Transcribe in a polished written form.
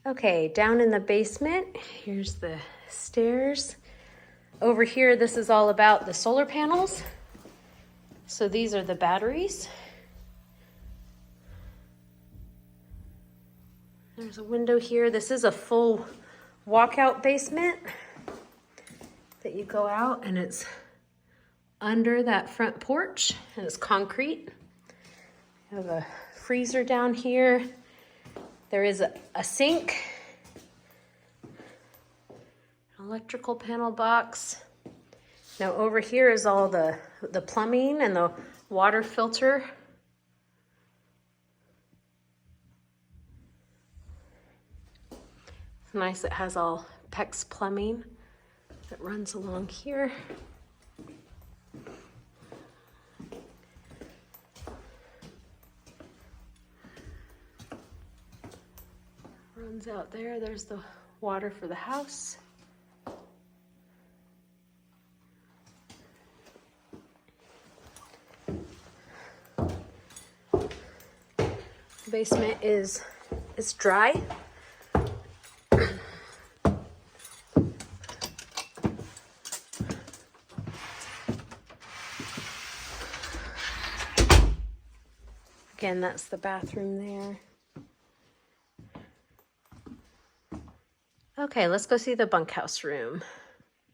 Okay, down in the basement, here's the stairs. Over here, this is all about the solar panels. So these are the batteries. There's a window here. This is a full walkout basement that you go out, and it's under that front porch, and it's concrete. You have a freezer down here. There is a sink, an electrical panel box. Now over here is all the plumbing and the water filter. It's nice, it has all PEX plumbing that runs along here. Runs out there. There's the water for the house. The basement is dry. Again, that's the bathroom there. Okay, let's go see the bunkhouse room.